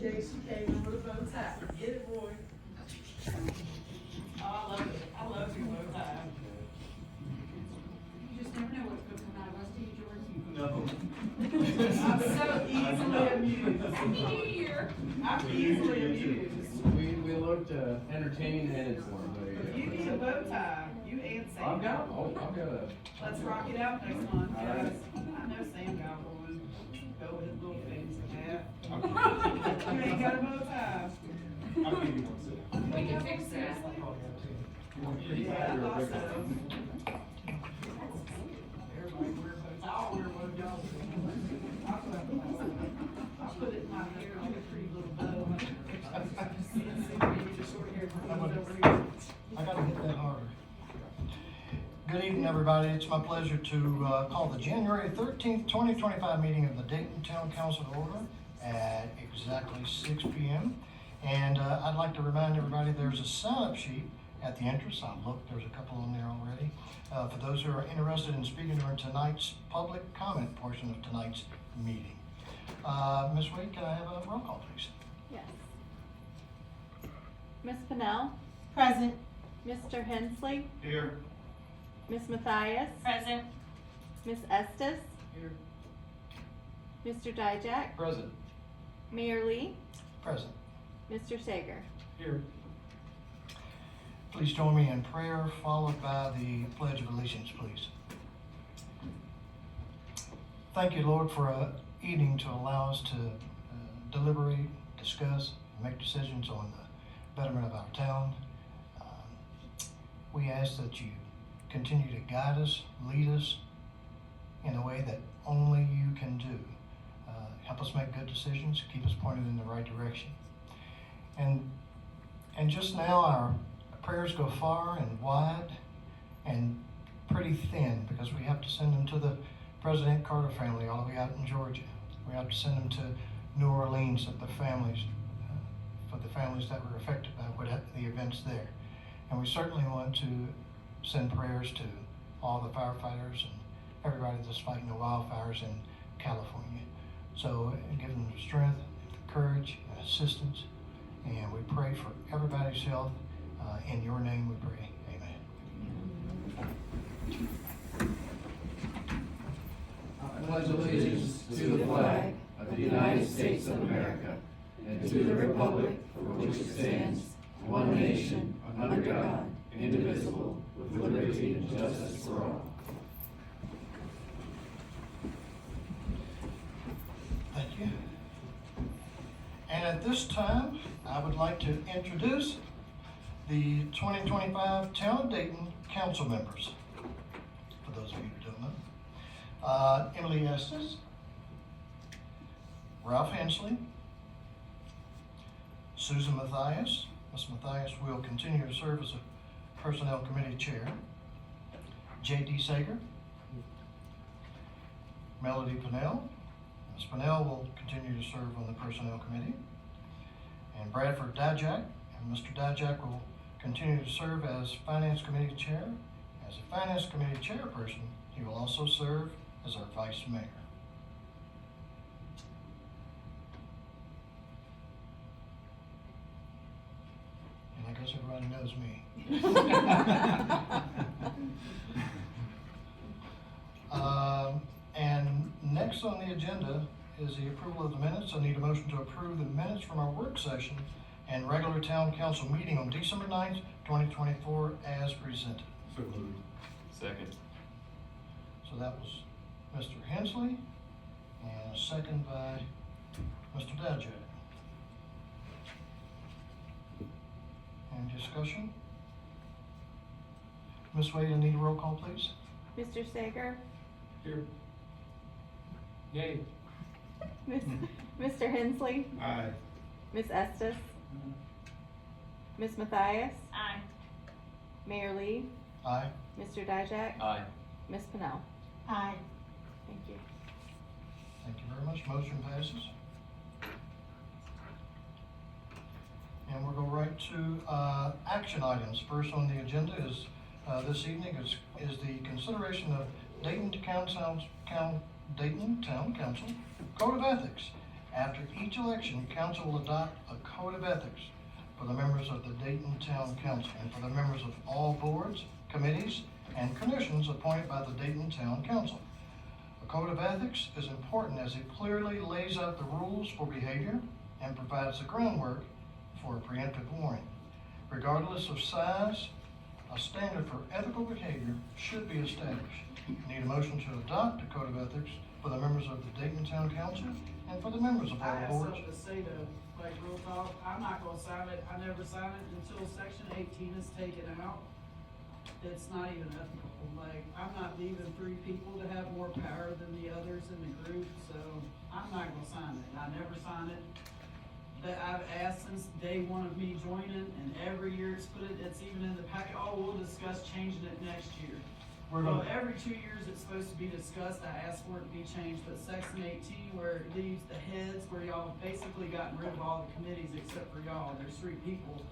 TJ, she came in with a bow tie. Get it, boy. Oh, I love it. I love your bow tie. You just never know what's going to come out of us, do you, George? No. I'm so easily amused. Happy New Year. I'm easily amused. We looked entertaining and informed. You need a bow tie. You and Sam. I've got a. Let's rock it out next month, guys. I know Sam got one. Go with his little fancy hat. You ain't got a bow tie. I'll give you one, Sam. We can fix that. Yeah, I thought so. Everybody wear bows. I'll wear one, y'all. I'll put it in my hair, I'll get a pretty little bow. I gotta hit that harder. Good evening, everybody. It's my pleasure to call the January 13th, 2025 meeting of the Dayton Town Council to order at exactly 6 p.m. And I'd like to remind everybody there's a sign-up sheet at the entrance. I looked, there's a couple on there already. For those who are interested in speaking during tonight's public comment portion of tonight's meeting. Ms. Wade, can I have a roll call, please? Yes. Ms. Pennell? Present. Mr. Hensley? Here. Ms. Mathias? Present. Ms. Estes? Here. Mr. Dijak? Present. Mayor Lee? Present. Mr. Sager? Here. Please join me in prayer, followed by the Pledge of Allegiance, please. Thank you, Lord, for a evening to allow us to deliberate, discuss, and make decisions on the betterment of our town. We ask that you continue to guide us, lead us in a way that only you can do. Help us make good decisions, keep us pointed in the right direction. And just now our prayers go far and wide and pretty thin because we have to send them to the President Carter family all the way out in Georgia. We have to send them to New Orleans at the families, for the families that were affected by the events there. And we certainly want to send prayers to all the firefighters and everybody that's fighting the wildfires in California. So give them the strength, courage, and assistance. And we pray for everybody's health. In your name we pray. Amen. I pledge allegiance to the flag of the United States of America and to the republic for which it stands, one nation, under God, indivisible, with liberty and justice for all. Thank you. And at this time, I would like to introduce the 2025 Town of Dayton Council members, for those of you who don't know. Emily Estes, Ralph Hensley, Susan Mathias. Ms. Mathias will continue to serve as a Personnel Committee Chair. J.D. Sager, Melody Pennell. Ms. Pennell will continue to serve on the Personnel Committee. And Bradford Dijak, and Mr. Dijak will continue to serve as Finance Committee Chair. As a Finance Committee Chairperson, he will also serve as our Vice Mayor. And I guess everybody knows me. And next on the agenda is the approval of the minutes. I need a motion to approve the minutes from our work session and regular town council meeting on December 9th, 2024 as presented. So moved. Second. So that was Mr. Hensley and a second by Mr. Dijak. Any discussion? Ms. Wade, I need a roll call, please. Mr. Sager? Here. Yay. Mr. Hensley? Aye. Ms. Estes? Ms. Mathias? Aye. Mayor Lee? Aye. Mr. Dijak? Aye. Ms. Pennell? Aye. Thank you. Thank you very much. Motion passes. And we'll go right to action items. First on the agenda is this evening is the consideration of Dayton Town Council Code of Ethics After each election, council will adopt a code of ethics for the members of the Dayton Town Council and for the members of all boards, committees, and commissions appointed by the Dayton Town Council. A code of ethics is important as it clearly lays out the rules for behavior and provides the groundwork for a preemptive warning. Regardless of size, a standard for ethical behavior should be established. Need a motion to adopt a code of ethics for the members of the Dayton Town Council and for the members of I all have boards. something to say to, like, real talk, I'm not gonna sign it, I never sign it until section 18 is taken out. It's not even ethical, like, I'm not leaving 3 people to have more power than the others in the group, so I'm not gonna sign it, I never sign it. That I've asked since day one of me joining, and every year it's even in the packet, oh, we'll discuss changing it next year. Well, every 2 years it's supposed to be discussed, I asked for it to be changed, but section 18 where it leaves the heads, where y'all basically gotten rid of all the committees except for y'all, there's 3 people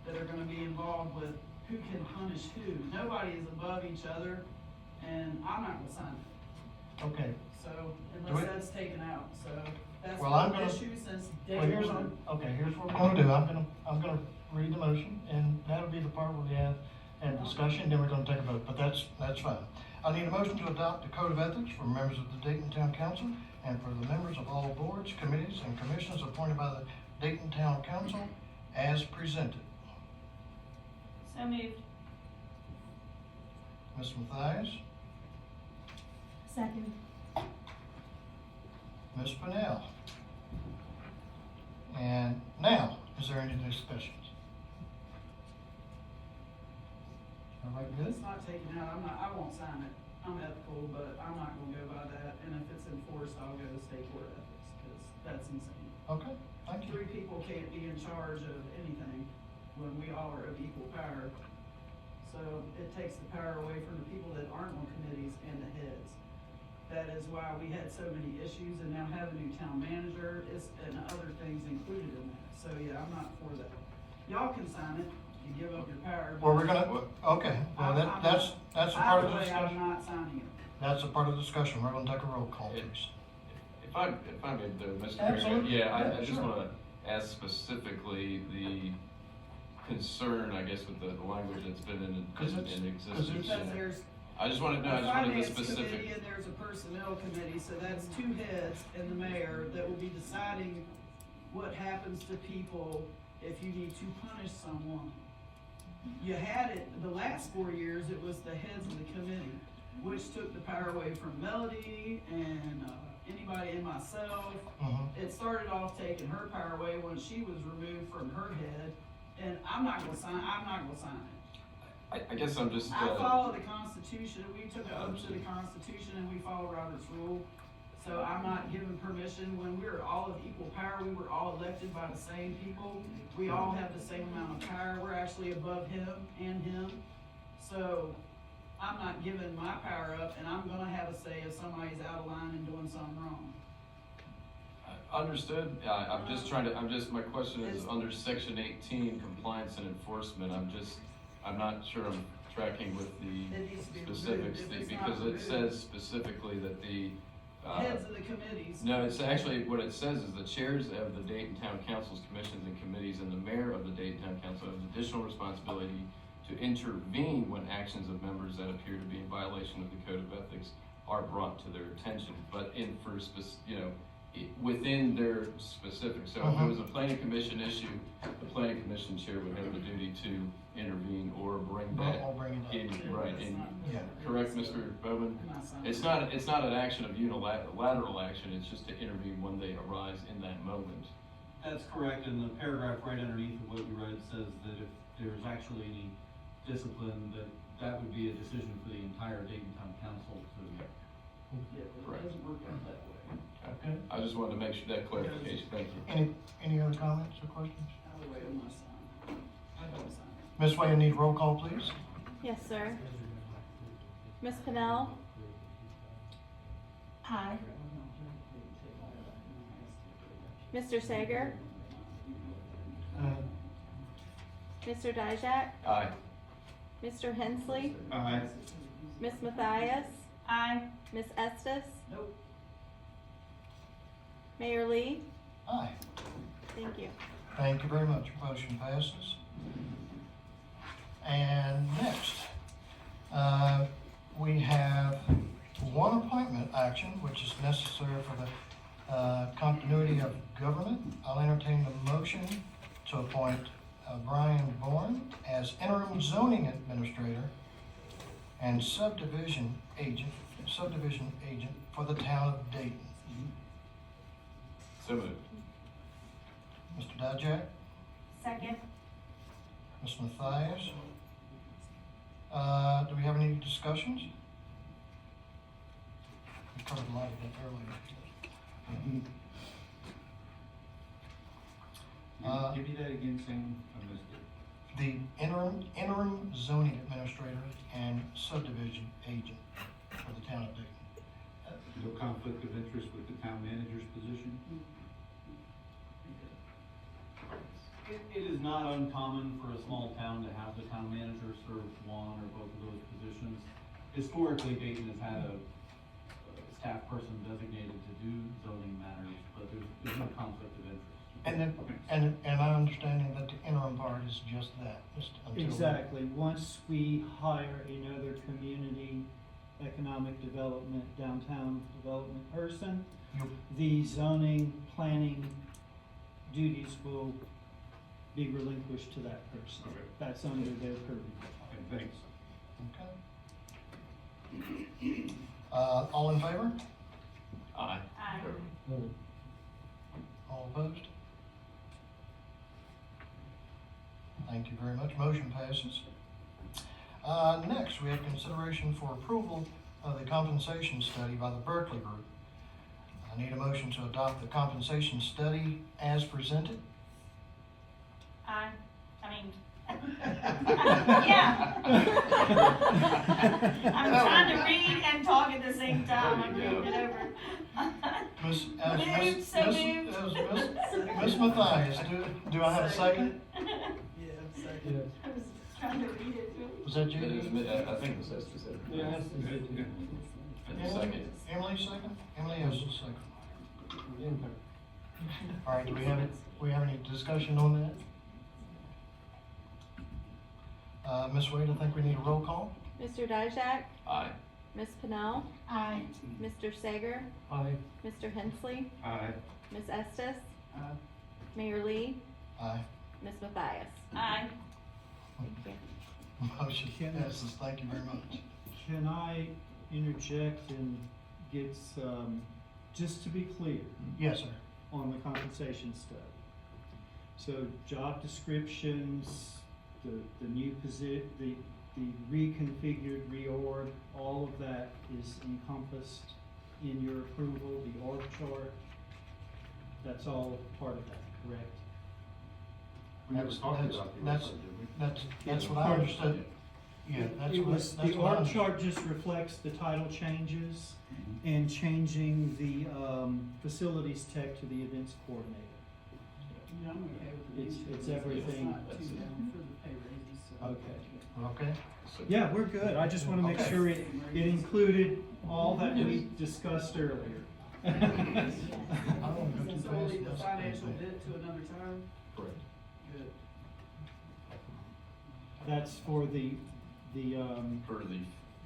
that are gonna be involved with who can punish who. Nobody is above each other, and I'm not gonna sign it, Okay, so, Do unless it. that's taken out, so, that's Well, I'm been an gonna- issue since day well, here's, one. okay, here's what we're gonna do. I'm gonna read the motion, and that'll be the part where we have discussion, then we're gonna take a vote, but that's fine. I need a motion to adopt the code of ethics for members of the Dayton Town Council and for the members of all boards, committees, and commissions appointed by the Dayton Town Council as presented. So moved. Ms. Mathias, Second. Ms. Pennell. And now, is there any discussions? Everybody good? It's not taken out, I won't sign it, I'm ethical, but I'm not gonna go by that, and if it's enforced, I'll go to state court of ethics, cause that's insane. Okay, thank you. 3 people can't be in charge of anything when we all are of equal power. So it takes the power away from the people that aren't on committees and the heads. That is why we had so many issues, and now have a new town manager and other things included in that. So yeah, I'm not for that. Y'all can sign it, you give up your power. Well, we're gonna, okay, well, that's a part of the Either way, I'm discussion. not signing it. That's a part of the discussion. We're gonna take a roll call, please. If I may, Mr. Mayor, Absolutely. yeah, Yeah, I just sure. wanna ask specifically the concern, I guess, with the language that's been in existence. Because there's I just wanted, no, a I just wanted the finance committee specific. and there's a personnel committee, so that's 2 heads and the mayor that will be deciding what happens to people if you need to punish someone. You had it, the last 4 years, it was the heads of the committee, which took the power away from Melody and, anybody and myself. Mhm. It started off taking her power away when she was removed from her head, and I'm not gonna sign it. I guess I'm just, I follow the Constitution, we took an oath to the Constitution and we follow Robert's rule. So I'm not giving permission, when we were all of equal power, we were all elected by the same people. We all have the same amount of power, we're actually above him and him. So I'm not giving my power up, and I'm gonna have a say if somebody's out of line and doing something wrong. understood, I'm just, my question is, under section 18, compliance and enforcement, I'm not sure I'm tracking with the It needs to be removed specifics, if it's not because it removed. says specifically that the, Heads of the committees. no, it's actually, what it says is the chairs of the Dayton Town Council's commissions and committees and the mayor of the Dayton Town Council have additional responsibility to intervene when actions of members that appear to be in violation of the code of ethics are brought to their attention, but within their specifics. So if it was a planning commission issue, the planning commission chair would have the duty to intervene or bring that I'll bring it up. in, right, in, Yeah. correct, Mr. Bowman? I'm not signing It's not an action of unilateral action, it's just to intervene when they arise in that moment. That's correct, and the paragraph right underneath of what you read says that if there's actually any discipline, that would be a decision for the entire Dayton Town Council to. Yeah, but it Correct. doesn't work out that way. Okay. I just wanted to make sure that clarification, thank you. Any other comments or questions? Either way, I'm not signing it. I don't sign it. Ms. Way, I need roll call, please. Yes, sir. Ms. Pennell? Aye. Mr. Sager? Mr. Dijak? Aye. Mr. Hensley? Aye. Ms. Mathias? Aye. Ms. Estes? Nope. Mayor Lee? Thank you very much. Motion passes. And next, we have one appointment action, which is necessary for the continuity of government. I'll entertain the motion to appoint Brian Bourne as interim zoning administrator and subdivision agent for the town of Dayton. So moved. Mr. Dijak, Second. Ms. Mathias. Do we have any discussions? We covered a lot of that earlier. Give me that again, Sam, I missed it. The interim zoning administrator and subdivision agent for the town of Dayton. No conflict of interest with the town manager's position? It is not uncommon for a small town to have the town manager serve one or both of those positions. Historically, Dayton has had a staff person designated to do zoning matters, but there's no conflict of interest. And my understanding that the interim part is just that, just until. Exactly. Once we hire another community economic development, downtown development person, You- the zoning, planning duties will be relinquished to that person. Okay. That's under their purview. Okay, thanks. Okay. All in favor? Aye. Aye. All opposed? Thank you very much. Motion passes. Next, we have consideration for approval of the compensation study by the Berkeley Group. I need a motion to adopt the compensation study as presented. Aye. Yeah. I'm trying to read and talk at the same time. I'm getting it over. Ms. Mathias, do I have a second? Yeah, second. I was trying to read it too. Was that It is, you? I think this has to say. And the second. Emily second? Emily has a second. All right, do we have any discussion on that? Ms. Wade, I think we need a roll call. Mr. Dijak, Aye. Ms. Pennell, Aye. Mr. Sager, Aye. Mr. Hensley, Aye. Ms. Estes, Aye. Mayor Lee, Aye. Ms. Mathias. Aye. Thank you. Motion passes. Thank you very much. Can I interject and get some, just to be clear, Yes, sir. on the compensation study? So job descriptions, the new the reconfigured, reorg, all of that is encompassed in your approval, the org chart. That's all part of that, correct? We never talked about the That's what I understood. Yeah, that's It what, was, that's the what I org understood. chart just reflects the title changes and changing the, facilities tech to the events coordinator. Yeah, I'm okay with the. It's everything. It's not too down for the pay raises, so. Okay. Okay. So- Yeah, we're good. I just wanna make Okay. sure it included all that we discussed earlier. I don't wanna go too So we'll leave the fast. financial bit to another time? Correct. Good. That's for the,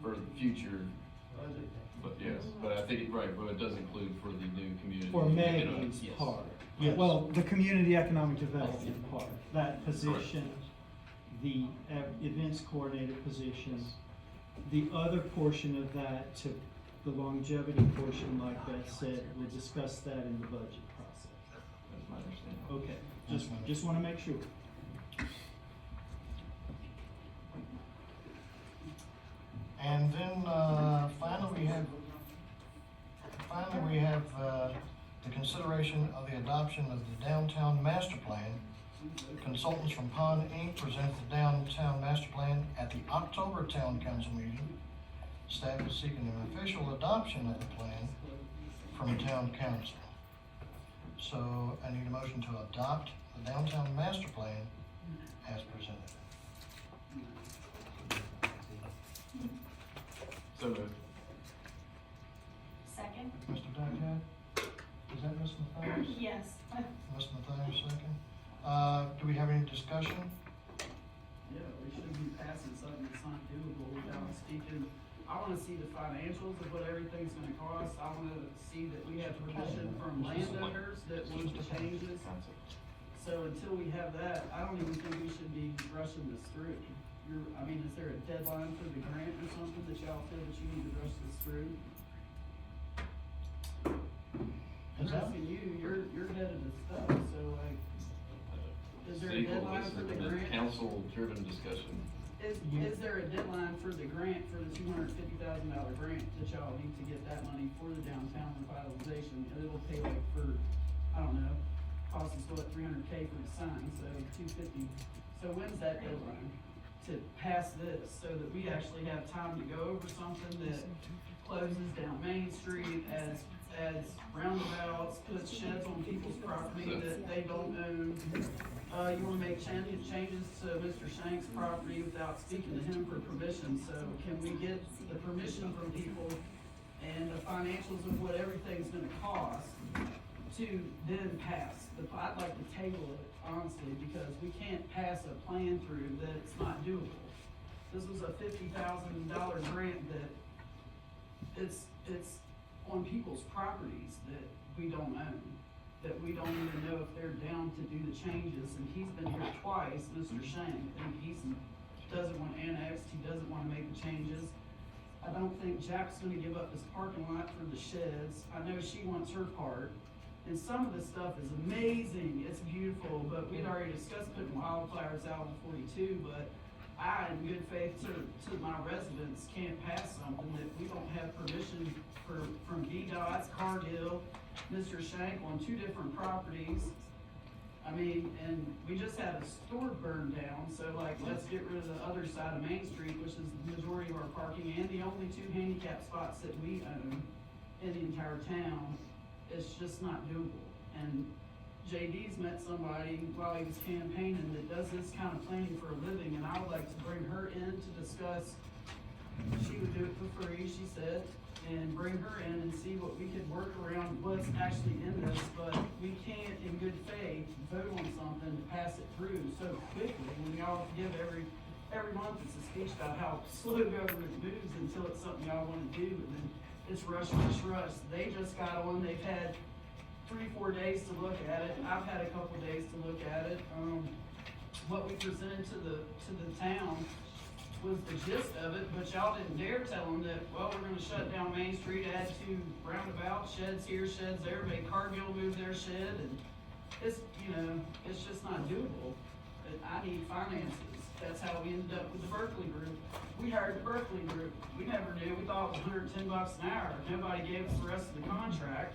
For the future, Budget. but yes, but I think, right, but it does include for the new community. for Maggie's Yes. part. Yes. Well, the community economic development part, that position, the events coordinator position, the other portion of that to the longevity portion, like Beth said, we'll discuss that in the budget process. That's my understanding. Okay, just wanna make sure. And then, finally, we have the consideration of the adoption of the downtown master plan. Consultants from Pond Inc. presented the downtown master plan at the October town council meeting. Staff is seeking an official adoption of the plan from town council. So I need a motion to adopt the downtown master plan as presented. So moved. Second? Mr. Dijak? Is that Ms. Mathias? Yes. Ms. Mathias, second. Do we have any discussion? Yeah, we shouldn't be passing something that's not doable without speaking. I wanna see the financials of what everything's gonna cost. I wanna see that we have permission from landowners that want the changes. So until we have that, I don't even think we should be rushing this through. Is there a deadline for the grant or something that y'all feel that you need to rush this through? I'm Is that- asking you, you're head of this stuff, so like, is there a deadline for the grant? Council-driven discussion. Is there a deadline for the grant, for the $250,000 grant that y'all need to get that money for the downtown revitalization? And it'll pay like for, I don't know, cost us what, $300K for the sign, so $250. So when's that deadline to pass this, so that we actually have time to go over something that closes down Main Street, as roundabouts, puts sheds on people's property that they don't own? You wanna make changes to Mr. Shank's property without speaking to him for permission, so can we get the permission from people and the financials of what everything's gonna cost to then pass? I'd like to table it, honestly, because we can't pass a plan through that's not doable. This was a $50,000 grant that it's on people's properties that we don't own, that we don't even know if they're down to do the changes, and he's been here twice, Mr. Shank, and doesn't want annexed, he doesn't wanna make the changes. I don't think Jack's gonna give up his parking lot for the sheds. I know she wants her part, and some of this stuff is amazing, it's beautiful, but we'd already discussed putting wildflowers out on 42, but I, in good faith to my residents, can't pass something that we don't have permission from VDOT, Cargill, Mr. Shank on 2 different properties. And we just had a store burned down, so like, let's get rid of the other side of Main Street, which is the majority of our parking, and the only 2 handicap spots that we own in the entire town. It's just not doable. And JD's met somebody while he was campaigning that does this kind of planning for a living, and I would like to bring her in to discuss. She would do it for free, she said, and bring her in and see what we could work around what's actually in this, but we can't, in good faith, vote on something to pass it through so quickly, when y'all give every month it's a speech about how slow government moves until it's something y'all wanna do, and then it's rush, rush, rush. They just got on, they've had 3-4 days to look at it, I've had a couple days to look at it. What we presented to the town was the gist of it, but y'all didn't dare tell them that, well, we're gonna shut down Main Street, add 2 roundabouts, sheds here, sheds there, make Cargill move their shed, and it's, it's just not doable. I need finances. That's how we ended up with the Berkeley group. We hired the Berkeley group. We never knew. We thought it was $110 an hour. Nobody gave us the rest of the contract.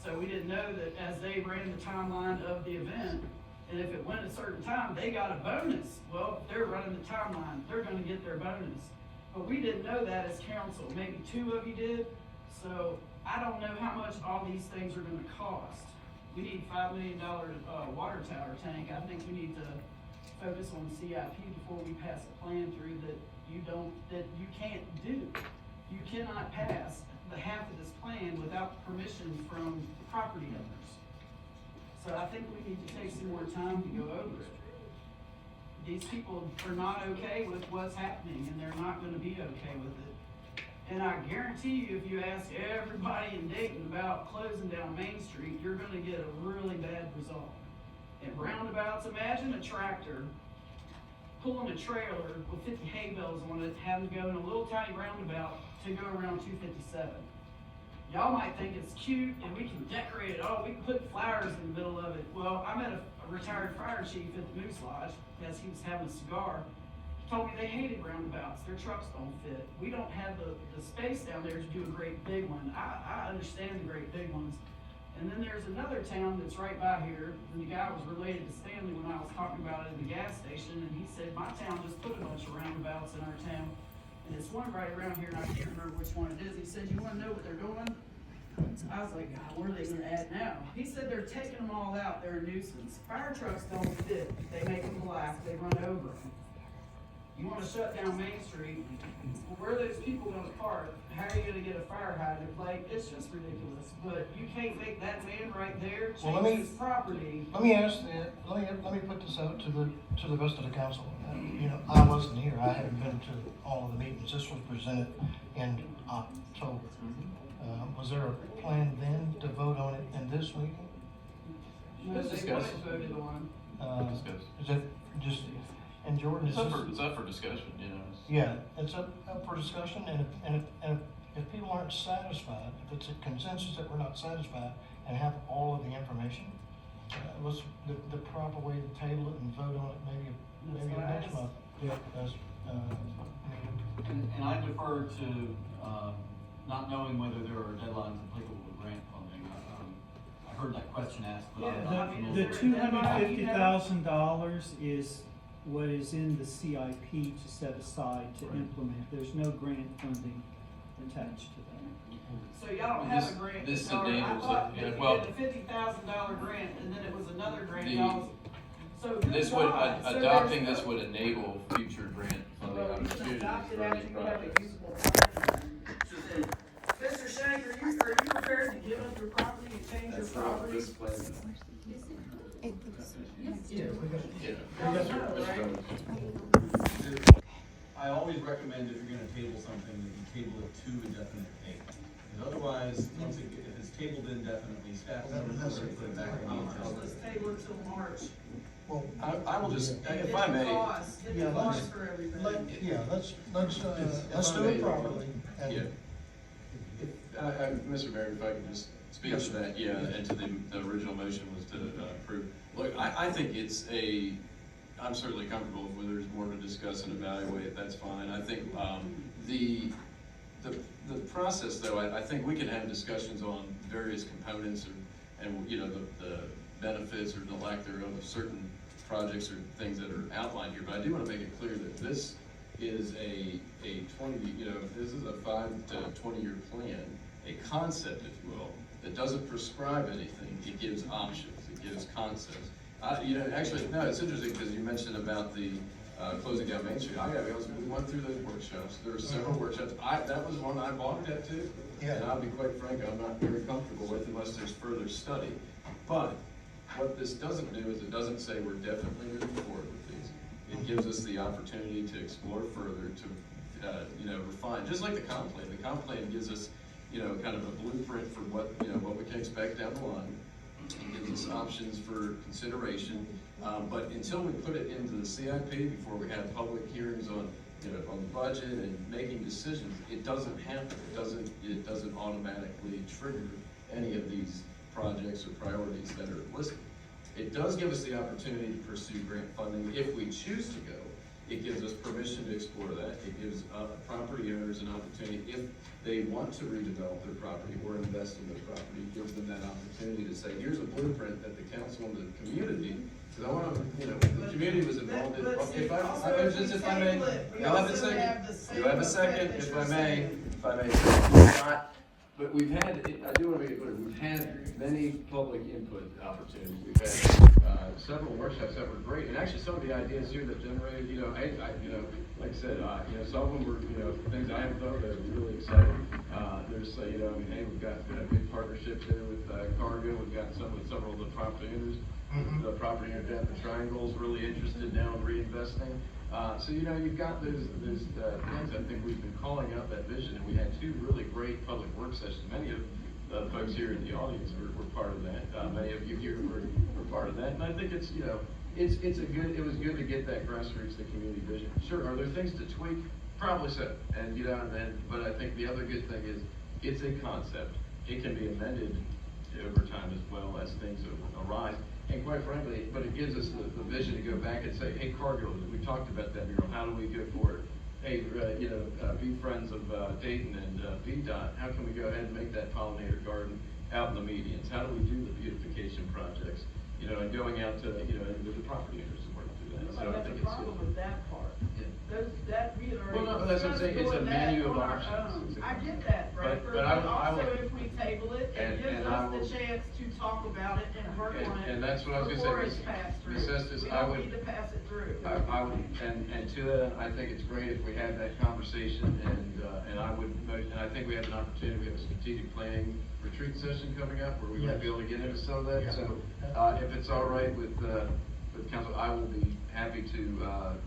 So we didn't know that as they ran the timeline of the event, and if it went a certain time, they got a bonus. Well, they're running the timeline. They're gonna get their bonus. But we didn't know that as council. Maybe 2 of you did. So I don't know how much all these things are gonna cost. We need $5 million water tower tank. I think we need to focus on CIP before we pass a plan through that you can't do. You cannot pass the half of this plan without permission from property owners. So I think we need to take some more time to go over it. These people are not okay with what's happening, and they're not gonna be okay with it. And I guarantee you, if you ask everybody in Dayton about closing down Main Street, you're gonna get a really bad result. And roundabouts, imagine a tractor pulling a trailer with 50 hay bales on it, having to go in a little tiny roundabout to go around 257. Y'all might think it's cute and we can decorate it. Oh, we can put flowers in the middle of it. Well, I met a retired fire chief at the Moose Lodge as he was having a cigar. He told me they hated roundabouts. Their trucks don't fit. We don't have the space down there to do a great big one. I understand the great big ones. And then there's another town that's right by here, and the guy was related to Stanley when I was talking about it at the gas station, and he said, my town just put a bunch of roundabouts in our town, and it's one right around here, and I can't remember which one it is. He said, you wanna know what they're doing? I was like, God, what are they gonna add now? He said they're taking them all out, they're a nuisance. Fire trucks don't fit, they make them black, they run over them. you wanna shut down Main Street, well, where are those people gonna park? How are you gonna get a fire hydrant? Like, it's just ridiculous, but you can't make that man right there Well, let change me- his property. Let me ask let me put this out to the rest of the council. You know, I wasn't here, I haven't been to all of the meetings, this was presented in October. Was there a plan then to vote on it in this meeting? No, Let's they discuss. want it voted on. Discuss. Is it just, and Jordan, is It's this? up for discussion, you know. Yeah, it's up for discussion, and if people aren't satisfied, if it's a consensus that we're not satisfied and have all of the information, what's the proper way to table it and vote on it maybe That's what I next asked. month? Yeah, that's, And I defer to, not knowing whether there are deadlines applicable to grant funding. I heard that question asked, but I'm Yeah, not I mean, familiar. The is two there a hundred deadline? fifty thousand dollars is what is in the CIP to set aside to Right. implement. There's no grant funding attached to that. So y'all don't have a grant. This or I enables thought it, yeah, if you well- did a $50,000 grant and then it was another grant, The- y'all. So good This would, God. So adopting there's this would enable future grant funding Well, you can opportunities adopt it for after these you have a projects. usable property. She said, Mr. Shank, are you prepared to give up your property and change your property? plan. yeah, we got. Yeah. Y'all know, right? I always recommend if you're gonna table something, that you table it to a definite date. Because otherwise, if it's tabled indefinitely, staff members will put it back on the agenda. Let's table it till March. Well, I will just, Get if the I may, cost, get Yeah, the cost let's- for everything. let's If I do may, it properly. And- yeah. Mr. Mayor, if I could just speak Yes, to sir. that, yeah, and to the original motion was to approve. Look, I think it's I'm certainly comfortable if there's more to discuss and evaluate, that's fine. I think, the process though, I think we can have discussions on various components and, you know, the benefits or the lack thereof of certain projects or things that are outlined here, but I do wanna make it clear that this is a 20, you know, this is a 5 to 20-year plan, a concept, if you will, that doesn't prescribe anything. It gives options, it gives concepts. You know, actually, no, it's interesting because you mentioned about the closing down Main Street. I gotta be honest, we went through those workshops. There were several workshops. That was one I balked at too. Yeah. And I'll be quite frank, I'm not very comfortable with unless there's further study. But what this doesn't do is it doesn't say we're definitely moving forward with these. It gives us the opportunity to explore further, to, you know, refine, just like the comp plan. The comp plan gives us, you know, kind of a blueprint for what, you know, what we can expect down the line. It gives us options for consideration, but until we put it into the CIP, before we have public hearings on, you know, on the budget and making decisions, it doesn't happen. It doesn't automatically trigger any of these projects or priorities that are listed. It does give us the opportunity to pursue grant funding if we choose to go. It gives us permission to explore that. It gives property owners an opportunity, if they want to redevelop their property or invest in their property, it gives them that opportunity to say, here's a blueprint that the council and the community, because I want to, you know, the community was involved in, But see, if I may, table it, we you'll have a also second, have the same you'll have a effect second, that if you're I may, saying. but we've had, I do want to make it clear, we've had many public input opportunities. We've had several workshops that were great, and actually some of the ideas here that generated, you know, you know, like I said, you know, some of them were, you know, things I have thought that were really exciting. There's, you know, I mean, hey, we've got big partnerships here with Cargill. We've got several of the property owners. The property owner down the Triangle is really interested now in reinvesting. So, you know, you've got those things. I think we've been calling out that vision, and we had two really great public work sessions. Many of the folks here in the audience were part of that. Many of you here were part of that, and I think it's, you know, it was good to get that grassroots, the community vision. Sure, are there things to tweak? Probably so. And, you know, but I think the other good thing is it's a concept. It can be amended over time as well as things arise. And quite frankly, but it gives us the vision to go back and say, hey, Cargill, we talked about that mural. How do we go forward? Hey, you know, be friends of Dayton and VDOT. How can we go ahead and make that pollinator garden out in the medians? How do we do the beautification projects? You know, and going out to, you know, with the property owners and working through that. So I Nobody think has a it's problem with that part. Yeah. We had already. Well, no, but that's what I'm saying. It's a discussed doing menu that of on our options. own. I get that, Bradford, but I but will- also if we table it, And- it gives and I us will- the chance to talk about it and work on it. And that's what I was before gonna it's say, passed through. Ms. Estes, We I don't would. need to pass it through. I would, and to that, I think it's great if we had that conversation, and I would, and I think we have an opportunity, we have a strategic planning retreat session coming up where we might be able to get into some of that, so, if it's all right with council, I will be happy to,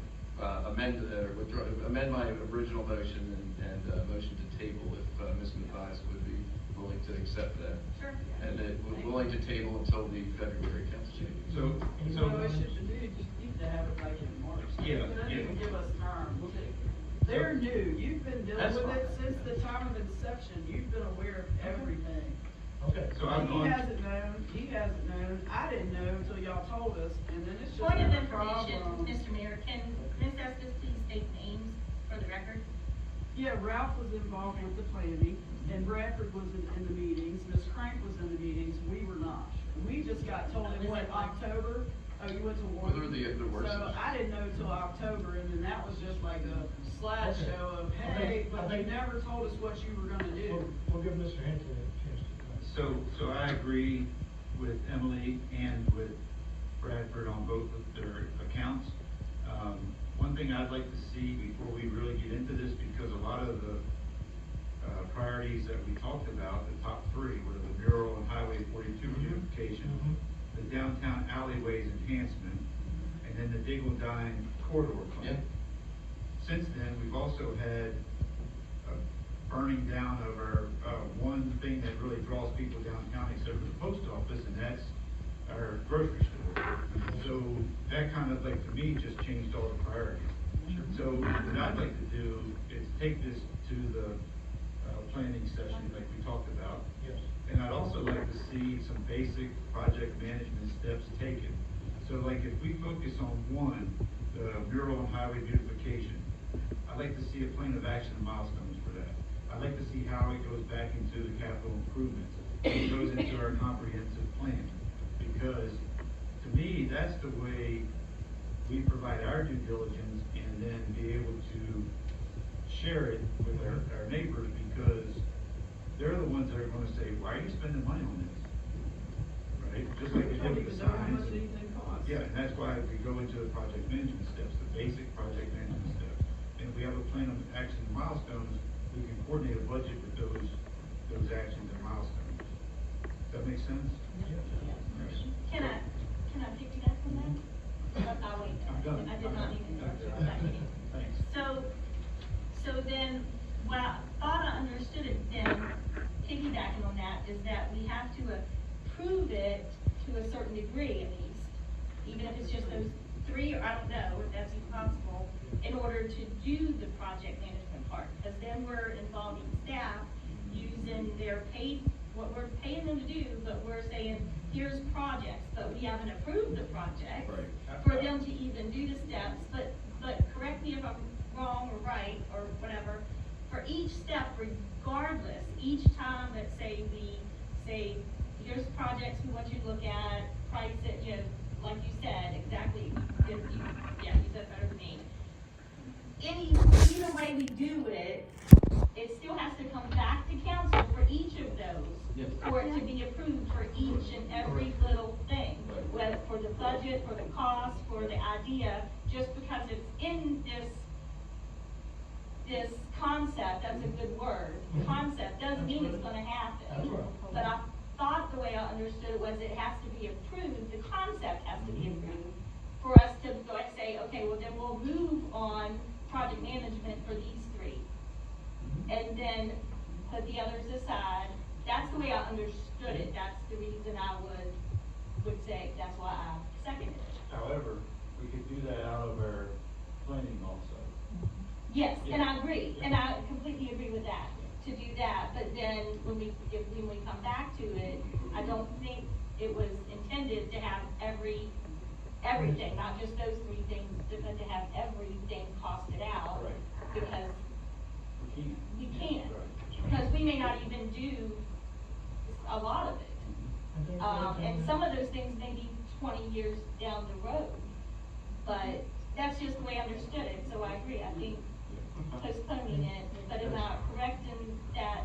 amend my original motion and motion to table if, Ms. Mathias would be willing to accept that. Sure. And we're willing to table until the February council meeting. So, No, it should be, you just need to have it like in March. Yeah, It doesn't yeah. even give us time. They're new, you've been dealing That's with it fine. since the time of inception, you've been aware of everything. Okay. so I'm He going, hasn't known, I didn't know until y'all told us, and then it's just Point of been a information, problem. Mr. Mayor, can Ms. Estes please state names for the record? Yeah, Ralph was involved with the planning, and Bradford was in the meetings, Ms. Crank was in the meetings, we were not. We just got told in what, October? Oh, you went to one? Well, they're the worst. So I didn't know till October, and then that was just like a slideshow of, hey, but you never told us what you were gonna do. We'll give Mr. Hampton a chance to. So I agree with Emily and with Bradford on both of their accounts. One thing I'd like to see before we really get into this, because a lot of the priorities that we talked about, the top three, were the mural and Highway 42 beautification, the downtown alleyways enhancement, and then the Diggle-Dine corridor plan. Since then, we've also had a burning down of our, one thing that really draws people downtown except for the post office, and that's our grocery store. So that kind of, like, to me, just changed all the priorities. So what I'd like to do is take this to the, planning session like we talked about. Yes. And I'd also like to see some basic project management steps taken. So like if we focus on one, the mural and highway beautification, I'd like to see a plan of action and milestones for that. I'd like to see how it goes back into the capital improvements, it goes into our comprehensive plan. Because to me, that's the way we provide our due diligence and then be able to share it with our neighbors, because they're the ones that are gonna say, why are you spending money on this? Right, just like we We don't did with even the know how signs. much anything costs. Yeah, and that's why we go into the project management steps, the basic project management steps. And if we have a plan of action and milestones, we can coordinate a budget with those actions and milestones. Does that make sense? Can I piggyback on that? I'll wait. I'm done. I did not need to interrupt you. I'm done. Back to you. Thanks. So then, what I thought I understood it then, piggybacking on that, is that we have to approve it to a certain degree at least, even if it's just those three, or I don't know if that's even possible, in order to do the project management part, because then we're involving staff using their paid, what we're paying them to do, but we're saying, here's projects, but we haven't approved the project. Right. For them to even do the steps, but correct me if I'm wrong or right, or whatever, for each step regardless, each time that say we say, here's projects we want you to look at, price it, you know, like you said, exactly, you said better than me. Either way we do it, it still has to come back to council for each of those. Yes. For it to be approved for each and every little thing, whether for the budget, for the cost, for the idea, just because it's in this concept, that's a good word, concept, doesn't mean it's gonna happen. That's right. But I thought the way I understood it was it has to be approved, the concept has to be approved, for us to go and say, okay, well then we'll move on project management for these three. And then put the others aside. That's the way I understood it, that's the reason I would say, that's why I seconded it. However, we could do that out of our planning also. Yes, and I agree, and I completely agree with that, to do that, but then when we come back to it, I don't think it was intended to have everything, not just those three things, but to have everything costed out. Right. Because we can't, Right. because we may not even do a lot of it. And some of those things may be 20 years down the road, but that's just the way I understood it, so I agree, I think postponing it, but am I correct in that,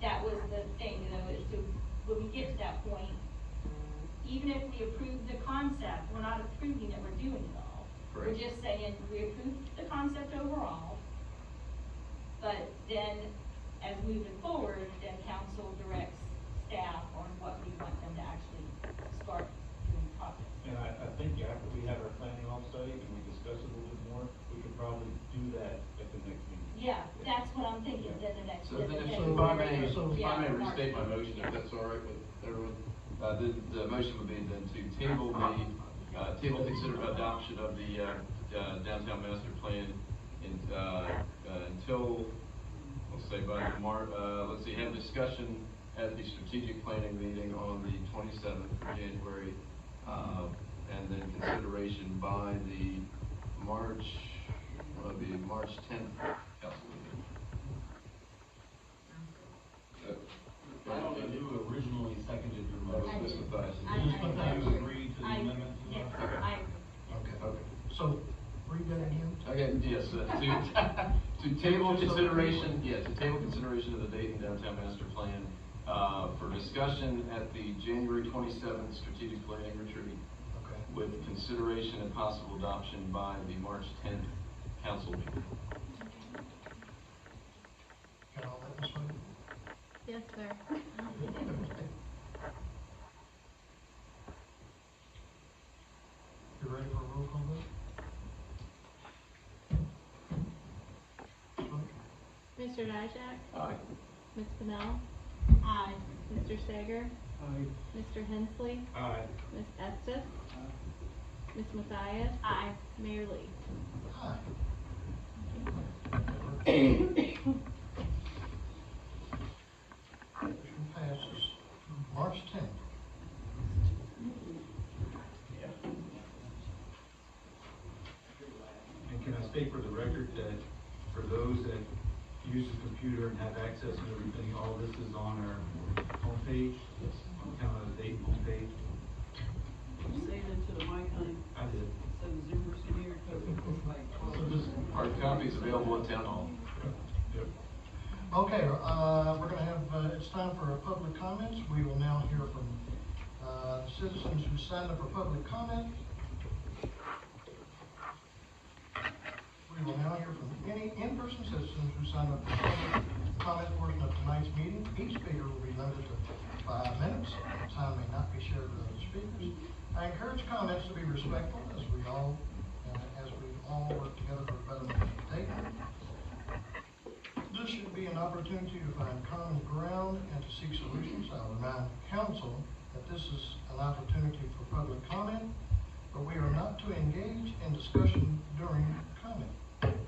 that was the thing, you know, is when we get to that point, even if we approve the concept, we're not approving that we're doing it all. We're Correct. just saying, we approve the concept overall, but then, as moving forward, then council directs staff on what we want them to actually start doing projects. And I think after we have our planning off site and we discuss it a little bit more, we could probably do that at the next meeting. Yeah, that's what I'm thinking, then the next. So then if then the I may, next- if I yeah, may March. restate my motion, if that's all right with everyone. The motion would be then to table table consider adoption of the, downtown master plan until, let's say by have discussion at the strategic planning meeting on the 27th of January, and then consideration by the March 10th council meeting. I don't know who originally seconded your That was motion. Ms. Mathias. You agree to the I- amendment? Yes, Okay. I, Okay. So, read that again? Okay, yes, to table consideration of the Dayton Downtown Master Plan, for discussion at the January 27th strategic planning retreat, Okay. with consideration and possible adoption by the March 10th council meeting. Got all that, Ms. Wade? Yes, sir. You ready for a roll call vote? Mr. Dijak? Aye. Ms. Pennell? I, Mr. Sager? Aye. Mr. Hensley? Aye. Ms. Estes? Ms. Mathias? Aye. Mayor Lee? Aye. Motion passes. March 10th. And can I state for the record that for those that use the computer and have access to everything, all this is on our homepage, on Town of the Dayton homepage? Say it into the mic, honey, I did. so the Zoomers can hear, because it's like So 12. just hard copies available at town hall. Yep. Okay, we're gonna have, it's time for our public comments. We will now hear from, citizens who signed up for public comment. We will now hear from any in-person citizens who signed up for public comment portion of tonight's meeting. Each speaker will be limited to 5 minutes. Time may not be shared with other speakers. I encourage comments to be respectful as we all work together for a better Dayton. This should be an opportunity to find common ground and to seek solutions. I'll remind council that this is an opportunity for public comment, but we are not to engage in discussion during the comment period.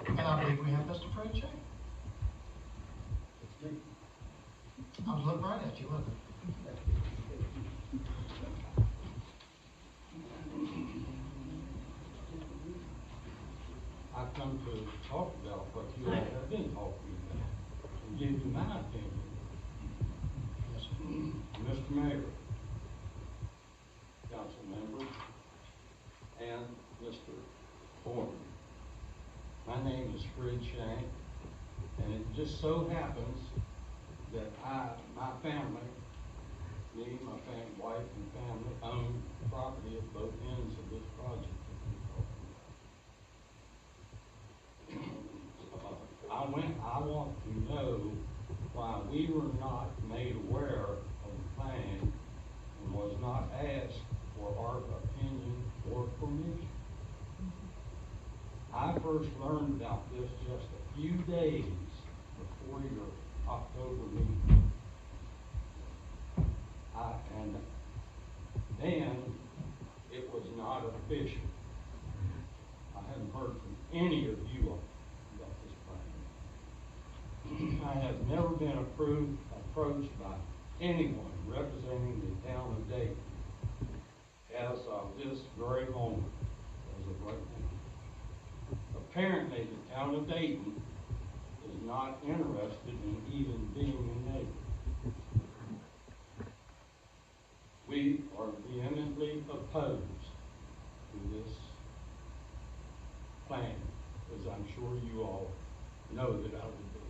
And I believe we have Mr. Fred Chang. I was looking right at you, wasn't I've come to talk about what you all have been talking about, and give you my opinion. Yes, sir. Mr. Mayor, council members, and Mr. Foreman. My name is Fred Shank, and it just so happens that my family, me, my wife and family, own property at both ends of this project that we're talking about. I want to know why we were not made aware of the plan and was not asked for our opinion or permission. I first learned about this just a few days before your October meeting. And then it was not official. I hadn't heard from any of you all about this plan. I have never been approached by anyone representing the town of Dayton as of this very moment, as of right now. Apparently, the town of Dayton is not interested in even being a neighbor. We are vehemently opposed to this plan, as I'm sure you all know that I would be.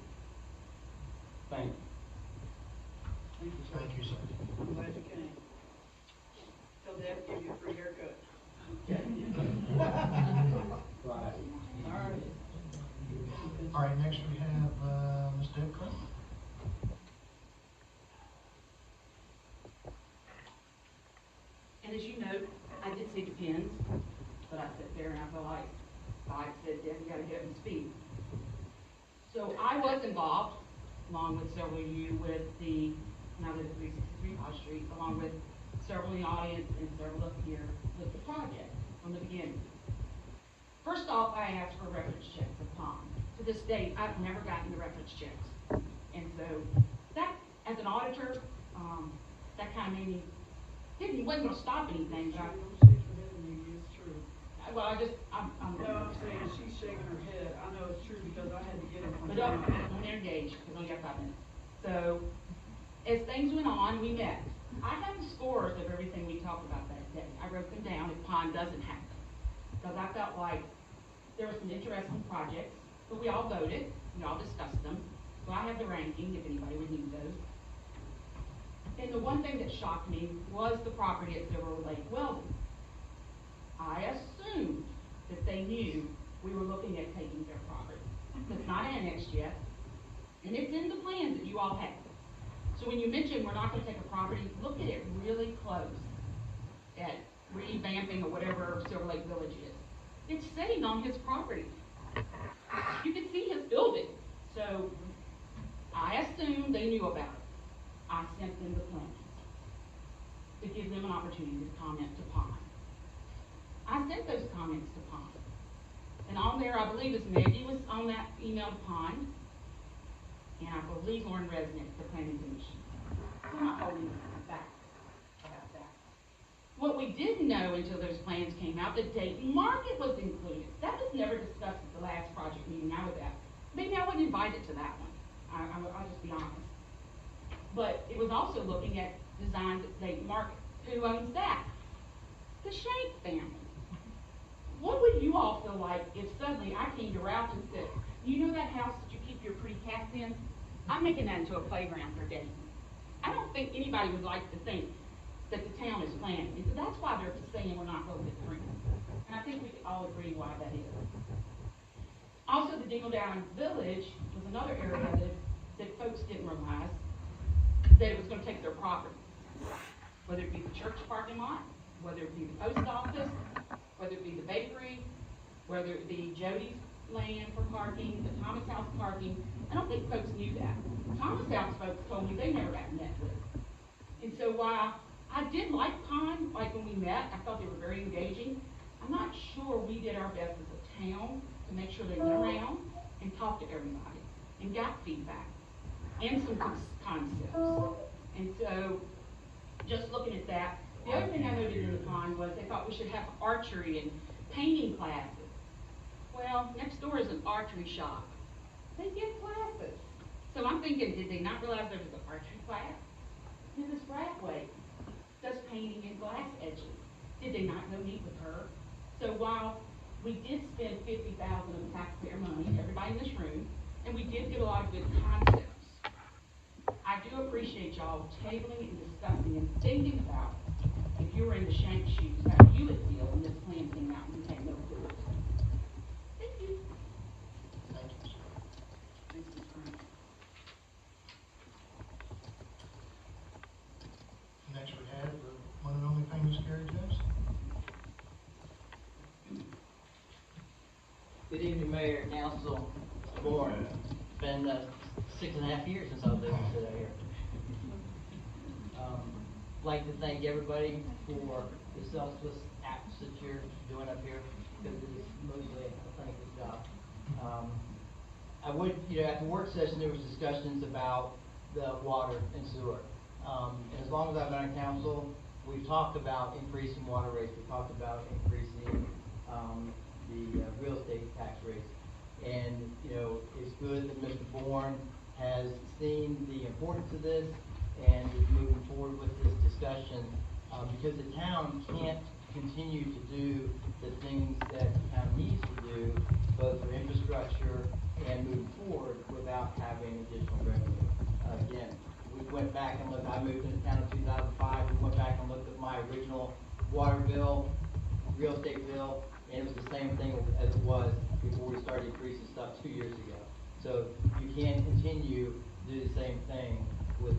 obviously depends, but I sit there and I feel like God said, Deb, you gotta get up and speak. So I was involved, along with several of you, with the, when I was at 363 High Street, along with several in the audience and several up here, with the project from the beginning. First off, I asked for reference checks of Pond. To this date, I've never gotten the reference checks. And so that, as an auditor, that kind of made me, wasn't gonna stop anything, but Maybe it's true. well, I'm No, I'm saying she's shaking her head. I know it's true because I had to get it from But them. don't engage, because we got 5 minutes. So, as things went on, we met. I have the scores of everything we talked about that day. I wrote them down if Pond doesn't happen. Because I felt like there were some interesting projects, but we all voted, we all discussed them. So I have the ranking, if anybody would need those. And the one thing that shocked me was the property at Silver Lake Welding. I assumed that they knew we were looking at taking their property. It's not annexed yet, and it's in the plans that you all have. So when you mention we're not gonna take a property, look at it really close at revamping or whatever Silver Lake Village is. It's sitting on his property. You can see his building. So I assumed they knew about it. I sent them the plans to give them an opportunity to comment to Pond. I sent those comments to Pond. And on there, I believe it's Maggie was on that email to Pond, and I believe Lauren Resnick, the planning commission. So I'm not holding back about that. What we didn't know until those plans came out, the Dayton Market was included. That was never discussed at the last project meeting I was at. Maybe I wasn't invited to that one. I'll just be honest. But it was also looking at designs at Dayton Market. Who owns that? The Shank family. What would you all feel like if suddenly I came to Ralph and said, you know that house that you keep your pretty cats in? I'm making that into a playground for Dayton. I don't think anybody would like to think that the town is planning. And so that's why they're saying we're not voting for it. And I think we can all agree why that is. Also, the Dingle Down Village was another area that folks didn't realize that it was gonna take their property. Whether it be the church parking lot, whether it be the post office, whether it be the bakery, whether it be Jody's land for parking, the Thomas House parking. I don't think folks knew that. Thomas House folks told me they never got met with. And so while I did like Pond, like when we met, I thought they were very engaging, I'm not sure we did our best as a town to make sure they went around and talked to everybody and got feedback and some concepts. And so, just looking at that, the other thing I noted in the Pond was they thought we should have archery and painting classes. Well, next door is an archery shop. They give classes. So I'm thinking, did they not realize there was an archery class? Mrs. Bradway does painting and glass edging. Did they not go meet with her? So while we did spend $50,000 of taxpayer money, everybody in this room, and we did get a lot of good concepts, I do appreciate y'all tabling and discussing and thinking about if you were in the Shank shoes, how you would feel when this plan came out and you had no clue. Thank you. Thank you. Thanks, Ms. Grant. Next we have the one and only famous Gary Jackson. Good evening, Mayor, Council, Board. It's been 6.5 years since I've lived today here. Like to thank everybody for the selfless acts that you're doing up here, because it is mostly a thankless job. I would, at the work session, there was discussions about the water and sewer. And as long as I've been on council, we've talked about increasing water rates, we've talked about increasing the real estate tax rates. And, it's good that Mr. Bourne has seen the importance of this and is moving forward with this discussion, because the town can't continue to do the things that the town needs to do, both for infrastructure and moving forward, without having additional revenue. Again, we went back and looked, I moved into town in 2005, we went back and looked at my original water bill, real estate bill, and it was the same thing as it was before we started increasing stuff 2 years ago. So you can't continue to do the same thing with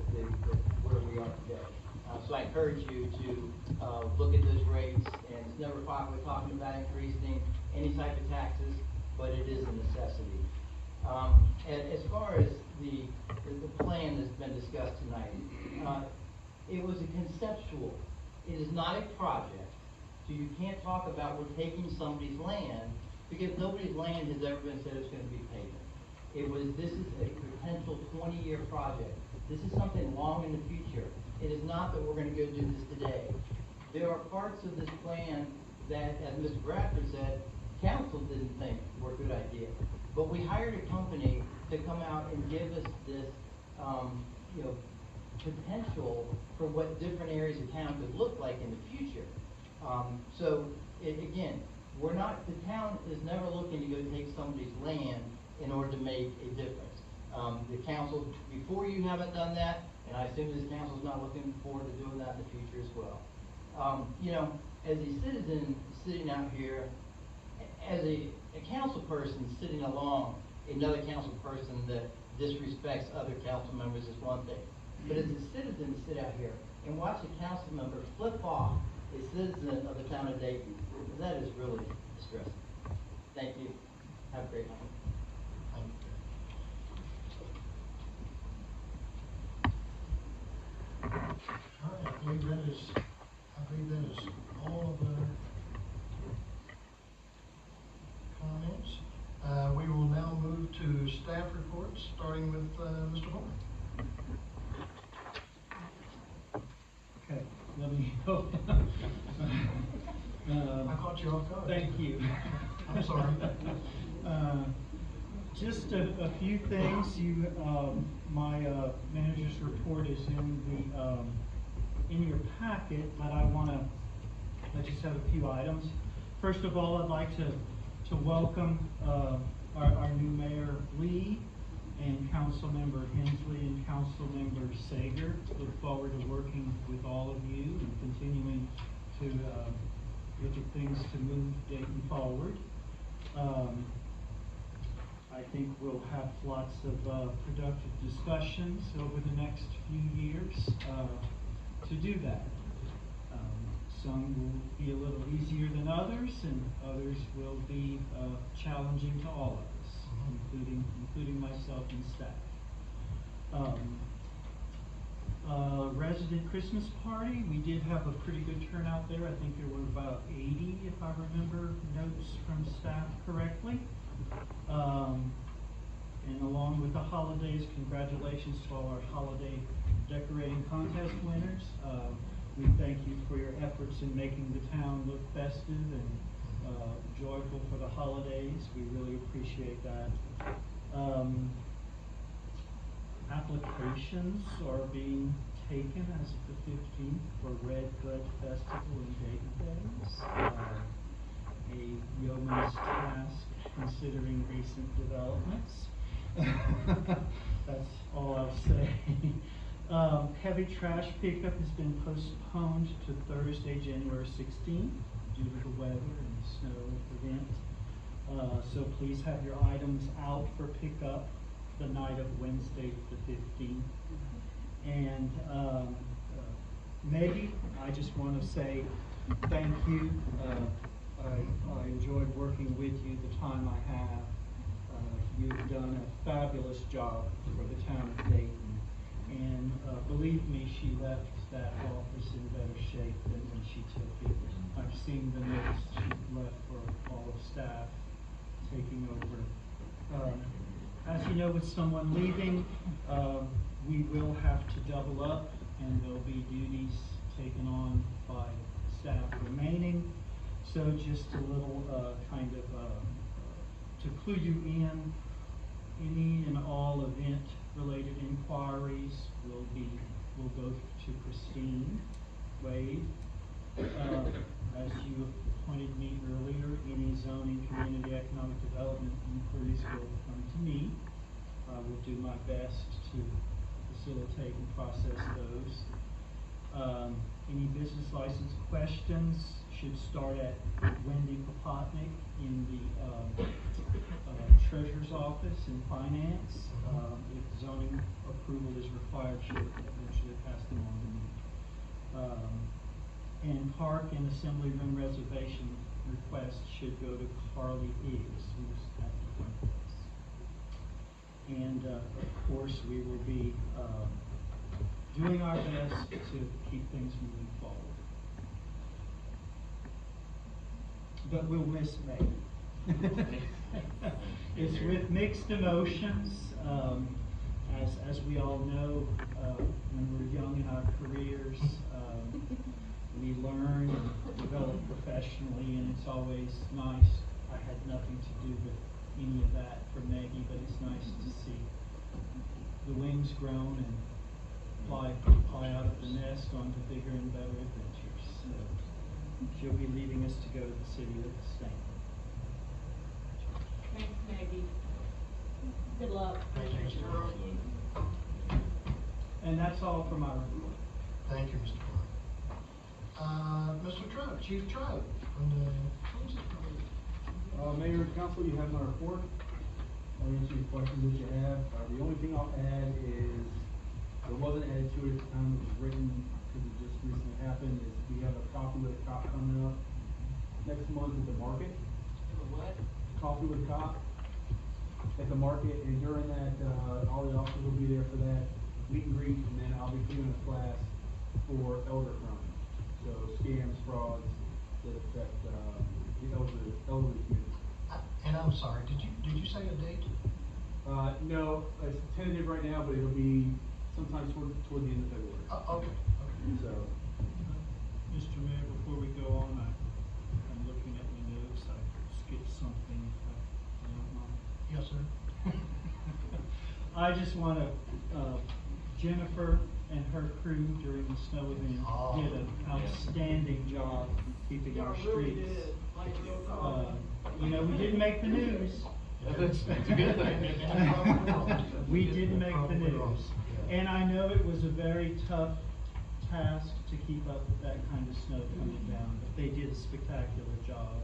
where we are today. So I encourage you to look at those rates, and it's never we're talking about increasing any type of taxes, but it is a necessity. As far as the plan that's been discussed tonight, it was a conceptual. It is not a project, so you can't talk about we're taking somebody's land, because nobody's land has ever been said it's going to be paved. This is a potential 20-year project. This is something long in the future. It is not that we're going to go do this today. There are parts of this plan that, as Mr. Bradford said, council didn't think were a good idea. But we hired a company to come out and give us this, potential for what different areas of town could look like in the future. Again, the town is never looking to go take somebody's land in order to make a difference. The council, before you haven't done that, and I assume this council is not looking forward to doing that in the future as well. As a citizen sitting out here, as a council person sitting along another council person that disrespects other council members is one thing. But as a citizen to sit out here and watch a council member flip off a citizen of the town of Dayton, that is really distressing. Thank you. Have a great night. All right, I believe that is all of our comments. We will now move to staff reports, starting with Mr. Horn. Okay, let me go. I caught you off guard. Thank you. I'm sorry. Just a few things. My manager's report is in your packet, but I just have a few items. First of all, I'd like to welcome our new mayor Lee and council member Hensley and council member Sager. Look forward to working with all of you and continuing to look at things to move Dayton forward. I think we'll have lots of productive discussions over the next few years to do that. Some will be a little easier than others, and others will be challenging to all of us, including myself and staff. Resident Christmas party, we did have a pretty good turnout there. I think there were about 80, if I remember notes from staff correctly. And along with the holidays, congratulations to all our holiday decorating contest winners. We thank you for your efforts in making the town look festive and joyful for the holidays. We really appreciate that. Applications are being taken as of the 15th for Red Bud Festival and Dayton Days. A yeoman's task considering recent developments. That's all I'll say. Heavy trash pickup has been postponed to Thursday, January 16th due to the weather and the snow event. So please have your items out for pickup the night of Wednesday, the 15th. And Maggie, I just want to say thank you. I enjoyed working with you the time I have. You've done a fabulous job for the town of Dayton. And believe me, she left that office in better shape than when she took it. I've seen the notes she left for all of staff taking over. As you know, with someone leaving, we will have to double up, and there'll be duties taken on by staff remaining. So just a little to clue you in, any and all event-related inquiries will go to Christine Wade. As you appointed me earlier, any zoning, community, economic development inquiries will come to me. I will do my best to facilitate and process those. Any business license questions should start at Wendy Popotnik in the treasurer's office in finance. If zoning approval is required, she'll eventually pass them on to me. And park and assembly room reservation requests should go to Carly Higgs, who's at the front desk. And, of course, we will be, doing our best to keep things moving forward. But we'll miss Maggie. It's with mixed emotions. As we all know, when we're young in our careers, we learn and develop professionally, and it's always nice. I had nothing to do with any of that for Maggie, but it's nice to see the wings grown and fly out of the nest onto bigger and better adventures. So she'll be leaving us to go to the city of Stanton. Thanks, Maggie. Good luck. Thank you, Mr. Burke. And that's all for my report. Thank you, Mr. Burke. Mr. Trout, Chief Trout, from the Council Meeting. Mayor and Council, you have my report. I'll answer your questions that you have. The only thing I'll add is, there wasn't added to it at the time it was written, because it just recently happened, is we have a coffee with a cop coming up next month at the market. What? Coffee with a cop at the market, and during that, all the officers will be there for that meet and greet, and then I'll be giving a class for elder crime. So scams, frauds that affect, the elderly community. And I'm sorry, did you say a date? No, it's tentative right now, but it'll be sometime toward the end of February. Okay. So, Mr. Mayor, before we go on, I'm looking at my notes. I skipped something, if I don't mind. Yes, sir. I just want to, Jennifer and her crew during the snow event did an outstanding job keeping our streets. You know, we didn't make the news. That's a good thing. We didn't make the news. And I know it was a very tough task to keep up with that kind of snow coming down, but they did a spectacular job,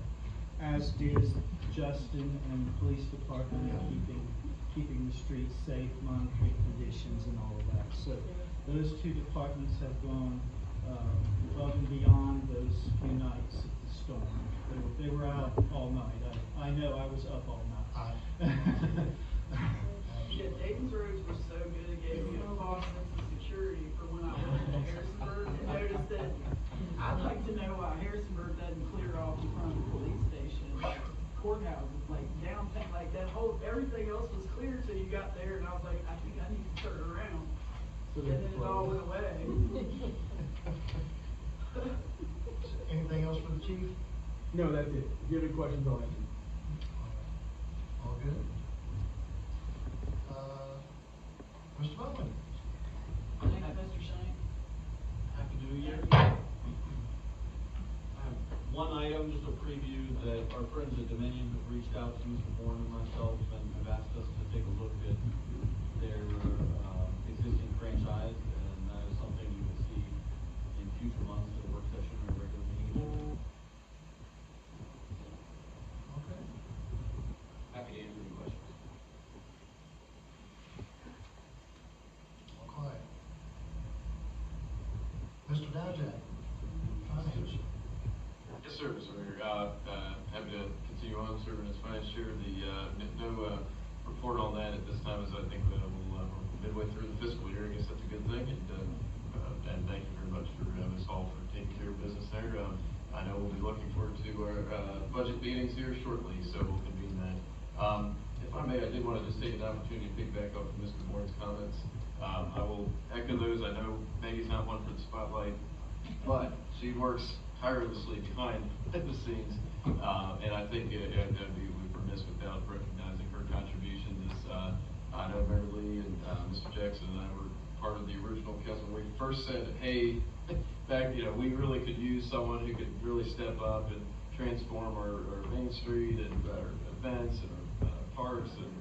as did Justin and the police department in keeping the streets safe, monitoring conditions and all of that. So those two departments have gone above and beyond those few nights of the storm. They were out all night. I know I was up all night. Yeah, Dayton's roads were so good, it gave me a false sense of security for when I went into Harrisonburg and noticed that, I'd like to know why Harrisonburg doesn't clear off in front of the police station, courthouses, like downtown, like that whole, everything else was clear till you got there, and I was like, I think I need to turn around. So And then it all went away. Anything else for the chief? no, that's it. If you have any questions, I'll answer. All good? Mr. Bowman? Thank you, Mr. Shank. Happy New Year. I have one item, just a preview, that our friends at Dominion have reached out to Mr. Bourne and myself and have asked us to take a look at their existing franchise, and that is something you will see in future months at a work session or a regular meeting. Okay. Happy to answer any questions. All quiet. Mr. Dowjack, finance. Yes, sir, Mr. Mayor. Happy to continue on serving as finance chair. No report on that at this time, as I think we're midway through the fiscal year. I guess that's a good thing, and thank you very much for Ms. Hall for taking care of business there. I know we'll be looking forward to our budget meetings here shortly, so we'll convene that. If I may, I did want to just take an opportunity to piggyback off of Mr. Bourne's comments. I will echo those. I know Maggie's not one for the spotlight, but she works tirelessly behind the scenes, and I think I'd be remiss without recognizing her contributions. I know Mary Lee and Mr. Jackson and I were part of the original council when we first said, hey, back, we really could use someone who could really step up and transform our Main Street and our events and our parks and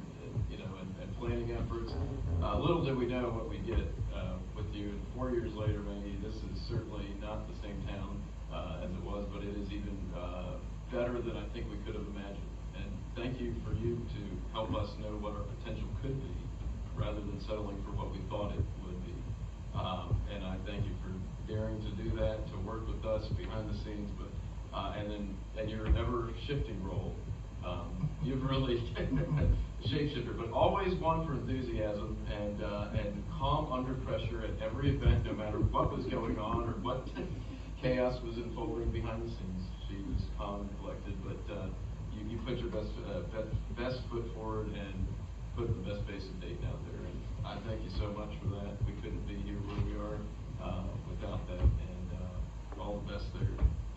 planning efforts. Little did we know what we get with you. 4 years later, maybe this is certainly not the same town as it was, but it is even better than I think we could have imagined. And thank you for you to help us know what our potential could be, rather than settling for what we thought it would be. And I thank you for daring to do that, to work with us behind the scenes, but, and your ever shifting role. You've really shapeshifter, but always one for enthusiasm and calm under pressure at every event, no matter what was going on or what chaos was unfolding behind the scenes. She was calm and collected, but you put your best foot forward and put the best face of Dayton out there. And I thank you so much for that. We couldn't be here where we are without that. And all the best there.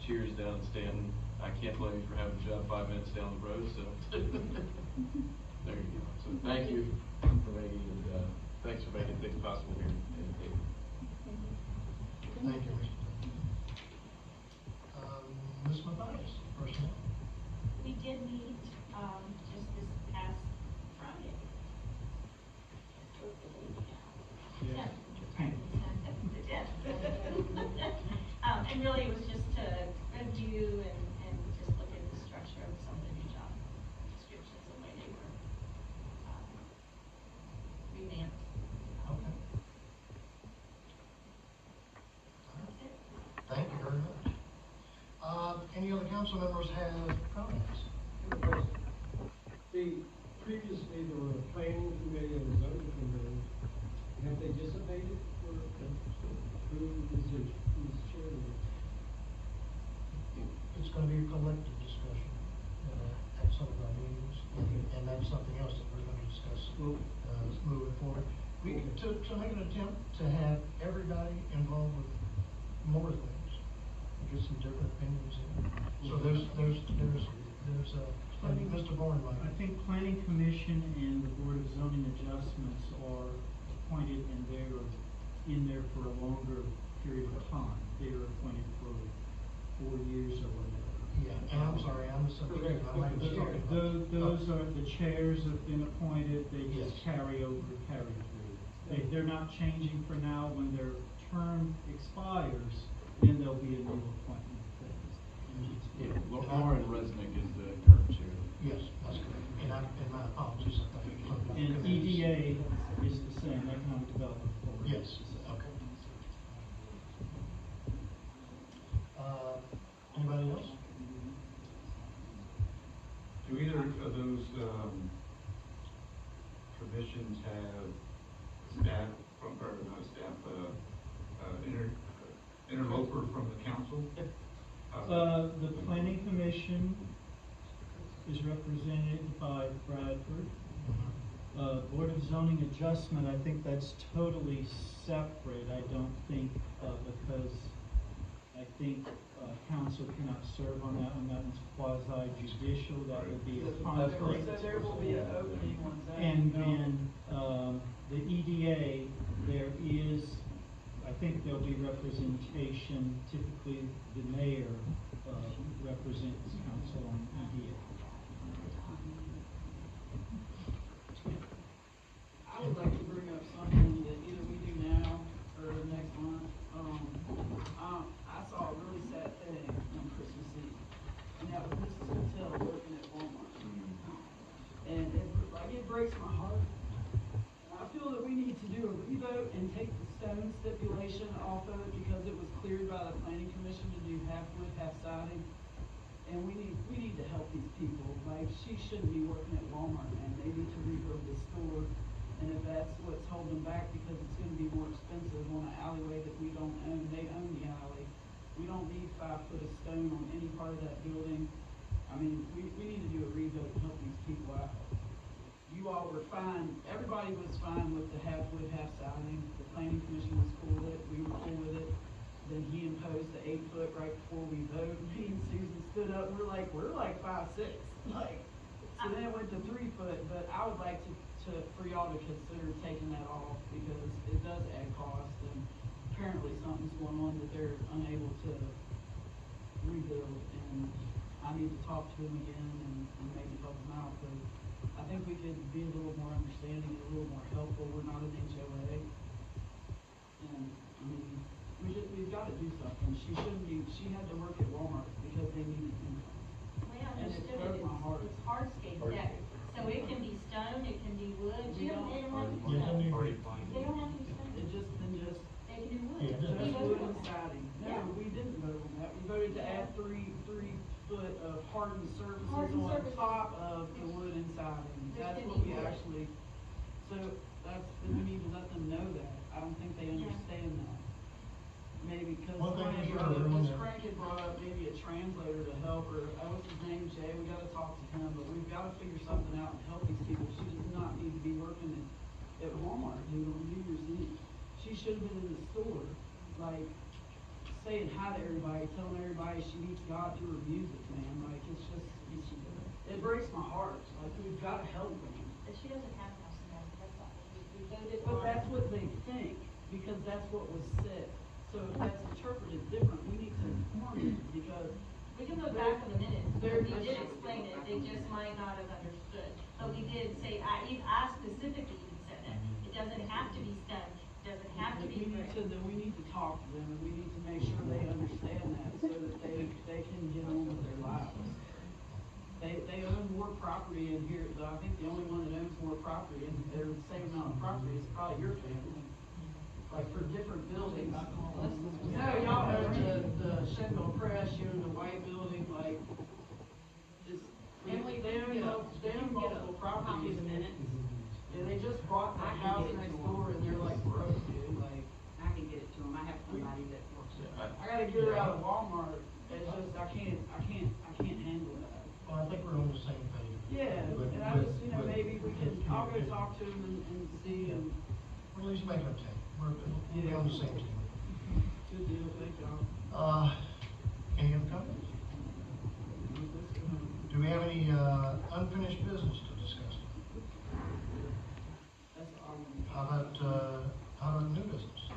Cheers down in Stanton. I can't blame you for having a job 5 minutes down the road, so there you go. So thank you for making it, thanks for making things possible here in Dayton. Thank you, Mr. Ms. Matthias, personnel. We did meet, just this past Friday. Yeah. And really it was just to review and just look at the structure of some of the new job descriptions and the way they were, revamped. Okay. That's it. Thank you very much. Any other council members have comments? Previously, there were a planning committee and a zoning committee. Have they dissipated or who is chairman? It's gonna be a collective discussion, at some of our meetings, and that's something else that we're gonna discuss, moving forward. To make an attempt to have everybody involved with more things, get some different opinions in. So there's Mr. Bourne, I think planning commission and the board of zoning adjustments are appointed and they're in there for a longer period of time. They're appointed for 4 years or whatever. Yeah, and I'm sorry, I misunderstood. I might have been talking about. Those are, the chairs have been appointed, they just Yes. carry through. They're not changing for now. When their term expires, then there'll be a new appointment. Yeah, Lauren Resnick is the current chair. Yes, that's correct. And my apologies. I thought you were talking about And the committees. EDA is the same, Economic Development Authority. Yes, okay. Anybody else? Do either of those, commissions have staff from, or not staff, interloper from the council? The planning commission is represented by Bradford. Board of Zoning Adjustment, I think that's totally separate. I don't think, because I think, council cannot serve on that one. That one's quasi judicial. That would be a conflict. So there will be an opening on that. And then, the EDA, there is, I think there'll be representation, typically the mayor, represents council on EDA. I would like to bring up something that either we do now or next month. I saw a really sad thing on Christmas Eve, and that was Mrs. Hotel working at Walmart. And it breaks my heart. I feel that we need to do a revote and take the stone stipulation off of it because it was cleared by the planning commission to do half wood, half siding. And we need to help these people. Like, she shouldn't be working at Walmart, and they need to rebuild the store. And if that's what's holding back because it's gonna be more expensive on an alleyway that we don't own, they own the alley. We don't need 5 foot of stone on any part of that building. I mean, we need to do a revote and help these people out. You all were fine, everybody was fine with the half wood, half siding. The planning commission was cool with it, we were cool with it. Then he imposed the 8 foot right before we voted. Me and Susan stood up, we're like 5'6", like. So then it went to 3 foot, but I would like for y'all to consider taking that off because it does add cost and apparently something's going on that they're unable to rebuild. And I need to talk to them again and maybe help them out, but I think we could be a little more understanding and a little more helpful. We're not an HOA. And, I mean, we've gotta do something. She had to work at Walmart because they needed income. We And it understood broke it, my heart. it's hardscape deck, so it can be stone, it can be wood, We they don't have to be Yeah, stone. don't need- They don't have to be stone, It just, they can do wood. Yeah, just Even wood wood. and siding. have three foot of hardened surfaces Hardened on surfaces. top of the wood inside. And There's that's gonna what be we wood. actually, so and we need to let them know that. I don't think they Yeah. understand that. Maybe, cause One thing Frank is brought up, everyone Ms. that- Frank had brought up maybe a translator to help her. What's his name, Jay? We gotta talk to him, but we've gotta figure something out and help these people. She does not need to be working at Walmart, dude, on New Year's Eve. She should have been in the store, like, saying hi to everybody, telling everybody she meets God through her music, man. Like, it's just, it breaks my heart. Like, we've gotta help them. But she doesn't have enough snow, that's all. We voted on. But that's what they think, because that's what was said. So if that's interpreted different, we need to inform them, because We can look back on the minutes, There- we did explain it, they just might not have understood. But we did say, I specifically even said that, it doesn't have to be stunned, it doesn't have to be brick. we need to talk to them, and we need to make sure they understand that, so that they can get on with their lives. They own more property in here, though I think the only one that owns more property, and they're the same amount of property, is probably your family. Like for different buildings. No, y'all own the Sheffield Press, you own the White Building, like, it's, Emily, they own, they own multiple Copy properties. of the minutes. Yeah, they just bought that I can house get it next to 'em. door, and they're like broke, dude, like, I can get it to them, I have somebody that works there. I gotta get her out of Walmart, it's just, I can't handle that. Well, I think we're on the same page. Yeah, With- and I just, you know, with- maybe we can, with I'll go communication. talk to him and see, and, Or at least make an attempt. We're on the same team. good deal, thank y'all. Any other comments? Do we have any, unfinished business to discuss? That's all I want. How about new business?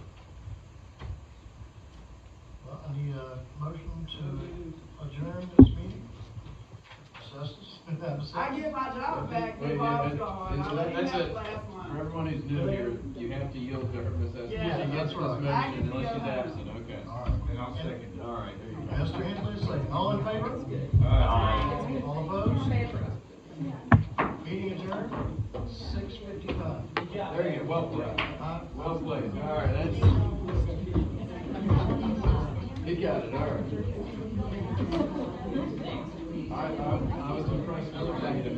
Well, I need a motion to adjourn this meeting. Assessors, have a second? I get my job back Wait, while I was yeah, gone, I let him that's have it. last month. For everyone who's new here, you have to yield to her, Ms. Estes. Yeah, She gets that's this right. motion I get to unless go she's home. absent, okay. All right. And I'll second it. All right, there you go. Mr. Hensley, second. All in favor? Aye. All opposed? Meeting adjourned, 6:55. There you go, well played. Well played, all right, that's. You got it, all right. I was impressed with the fact that